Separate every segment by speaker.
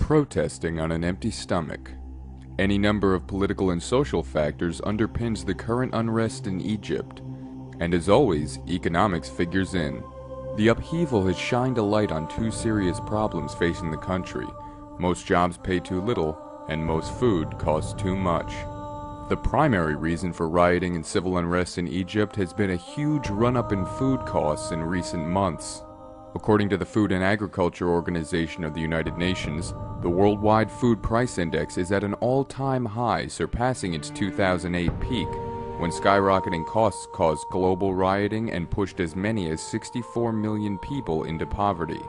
Speaker 1: protesting on an empty stomach. Any number of political and social factors underpins the current unrest in Egypt, and as always, economics figures in. The upheaval has shined a light on two serious problems facing the country. Most jobs pay too little, and most food costs too much. The primary reason for rioting and civil unrest in Egypt has been a huge run-up in food costs in recent months. According to the Food and Agriculture Organization of the United Nations, the worldwide food price index is at an all-time high, surpassing its 2008 peak, when skyrocketing costs caused global rioting and pushed as many as 64 million people into poverty.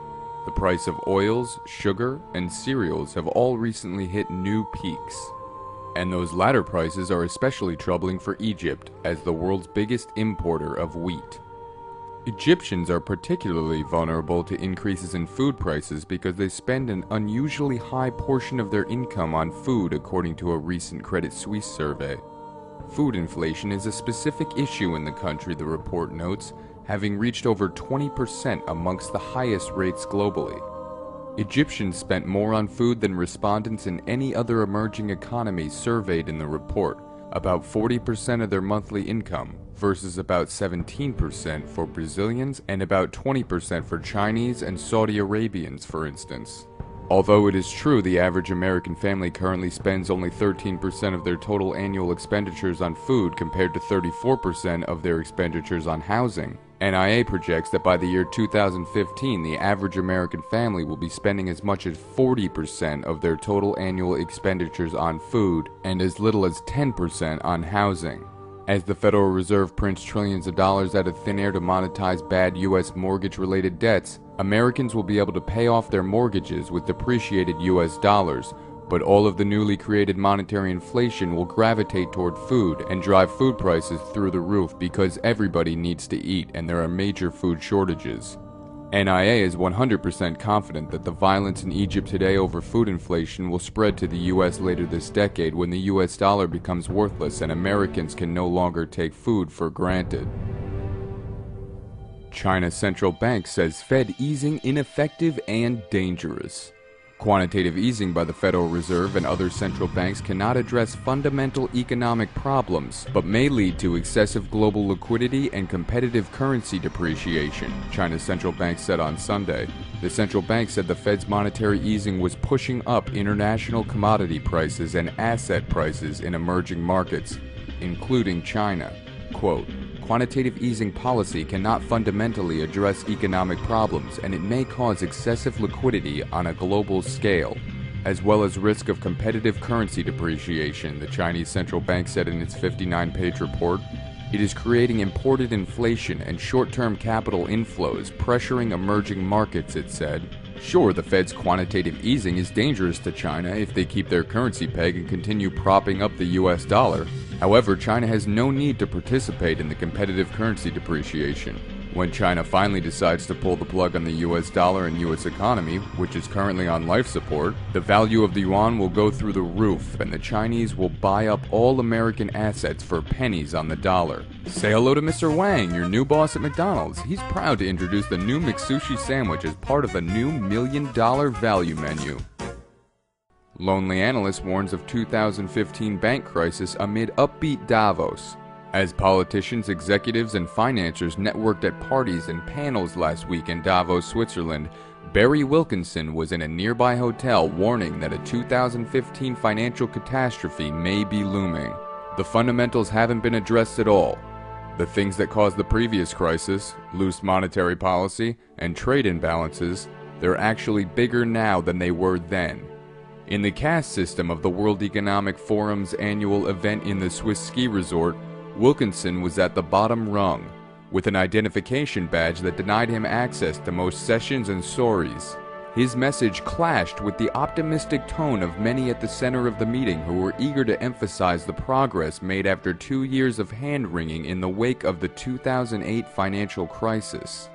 Speaker 1: The price of oils, sugar, and cereals have all recently hit new peaks. And those latter prices are especially troubling for Egypt, as the world's biggest importer of wheat. Egyptians are particularly vulnerable to increases in food prices because they spend an unusually high portion of their income on food, according to a recent Credit Suisse survey. Food inflation is a specific issue in the country, the report notes, having reached over 20% amongst the highest rates globally. Egyptians spent more on food than respondents in any other emerging economy surveyed in the report, about 40% of their monthly income, versus about 17% for Brazilians and about 20% for Chinese and Saudi Arabians, for instance. Although it is true the average American family currently spends only 13% of their total annual expenditures on food compared to 34% of their expenditures on housing, NIA projects that by the year 2015 the average American family will be spending as much as 40% of their total annual expenditures on food and as little as 10% on housing. As the Federal Reserve prints trillions of dollars out of thin air to monetize bad U.S. mortgage-related debts, Americans will be able to pay off their mortgages with depreciated U.S. dollars, but all of the newly created monetary inflation will gravitate toward food and drive food prices through the roof because everybody needs to eat and there are major food shortages. NIA is 100% confident that the violence in Egypt today over food inflation will spread to the U.S. later this decade when the U.S. dollar becomes worthless and Americans can no longer take food for granted. China's central bank says Fed easing ineffective and dangerous. Quantitative easing by the Federal Reserve and other central banks cannot address fundamental economic problems, but may lead to excessive global liquidity and competitive currency depreciation, China's central bank said on Sunday. The central bank said the Fed's monetary easing was pushing up international commodity prices and asset prices in emerging markets, including China. Quote, "Quantitative easing policy cannot fundamentally address economic problems, and it may cause excessive liquidity on a global scale, as well as risk of competitive currency depreciation," the Chinese central bank said in its 59-page report. It is creating imported inflation and short-term capital inflows, pressuring emerging markets, it said. Sure, the Fed's quantitative easing is dangerous to China if they keep their currency peg and continue propping up the U.S. dollar. However, China has no need to participate in the competitive currency depreciation. When China finally decides to pull the plug on the U.S. dollar and U.S. economy, which is currently on life support, the value of the yuan will go through the roof and the Chinese will buy up all American assets for pennies on the dollar. Say hello to Mr. Wang, your new boss at McDonald's. He's proud to introduce the new McSushi sandwich as part of a new $1 million value menu. Lonely analyst warns of 2015 bank crisis amid upbeat Davos. As politicians, executives, and financiers networked at parties and panels last week in Davos, Switzerland, Barry Wilkinson was in a nearby hotel warning that a 2015 financial catastrophe may be looming. The fundamentals haven't been addressed at all. The things that caused the previous crisis, loose monetary policy, and trade imbalances, they're actually bigger now than they were then. In the caste system of the World Economic Forum's annual event in the Swiss ski resort, Wilkinson was at the bottom rung, with an identification badge that denied him access to most sessions and stories. His message clashed with the optimistic tone of many at the center of the meeting who were eager to emphasize the progress made after 2 years of hand-wringing in the wake of the 2008 financial crisis.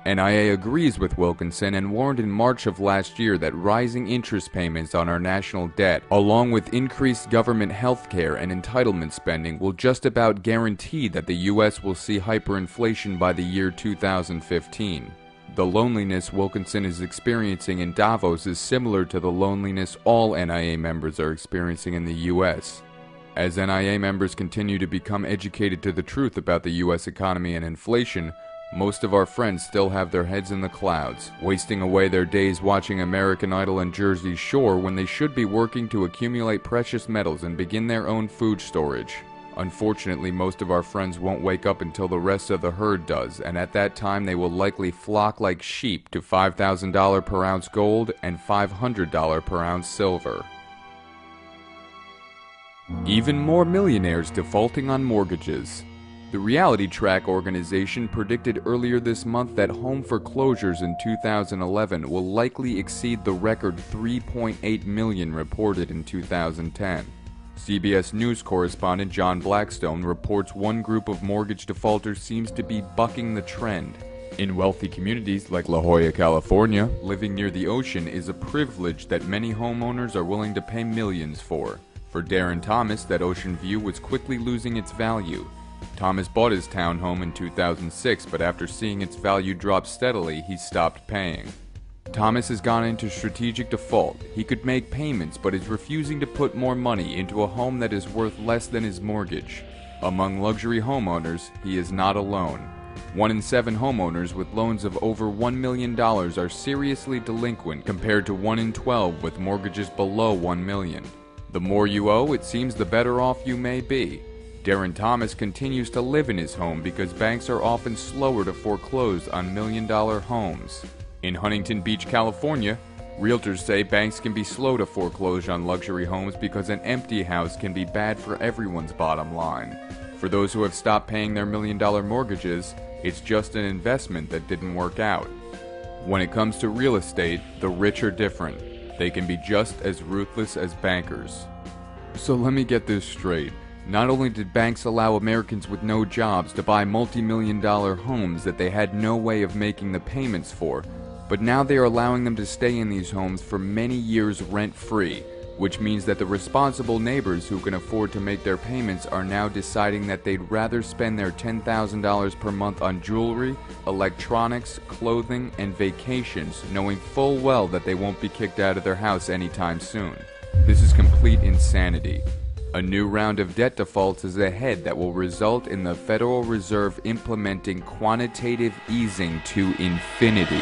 Speaker 1: NIA agrees with Wilkinson and warned in March of last year that rising interest payments on our national debt, along with increased government health care and entitlement spending, will just about guarantee that the U.S. will see hyperinflation by the year 2015. The loneliness Wilkinson is experiencing in Davos is similar to the loneliness all NIA members are experiencing in the U.S. As NIA members continue to become educated to the truth about the U.S. economy and inflation, most of our friends still have their heads in the clouds, wasting away their days watching American Idol and Jersey Shore when they should be working to accumulate precious metals and begin their own food storage. Unfortunately, most of our friends won't wake up until the rest of the herd does, and at that time they will likely flock like sheep to $5,000 per ounce gold and $500 per ounce silver. Even more millionaires defaulting on mortgages. The Reality Track organization predicted earlier this month that home foreclosures in 2011 will likely exceed the record 3.8 million reported in 2010. CBS News correspondent John Blackstone reports one group of mortgage defaulters seems to be bucking the trend. In wealthy communities like La Jolla, California, living near the ocean is a privilege that many homeowners are willing to pay millions for. For Darren Thomas, that ocean view was quickly losing its value. Thomas bought his townhome in 2006, but after seeing its value drop steadily, he stopped paying. Thomas has gone into strategic default. He could make payments, but is refusing to put more money into a home that is worth less than his mortgage. Among luxury homeowners, he is not alone. 1 in 7 homeowners with loans of over $1 million are seriously delinquent compared to 1 in 12 with mortgages below $1 million. The more you owe, it seems the better off you may be. Darren Thomas continues to live in his home because banks are often slower to foreclose on million-dollar homes. In Huntington Beach, California, realtors say banks can be slow to foreclose on luxury homes because an empty house can be bad for everyone's bottom line. For those who have stopped paying their million-dollar mortgages, it's just an investment that didn't work out. When it comes to real estate, the rich are different. They can be just as ruthless as bankers. So let me get this straight. Not only did banks allow Americans with no jobs to buy multi-million-dollar homes that they had no way of making the payments for, but now they are allowing them to stay in these homes for many years rent-free, which means that the responsible neighbors who can afford to make their payments are now deciding that they'd rather spend their $10,000 per month on jewelry, electronics, clothing, and vacations, knowing full well that they won't be kicked out of their house anytime soon. This is complete insanity. A new round of debt defaults is ahead that will result in the Federal Reserve implementing quantitative easing to infinity.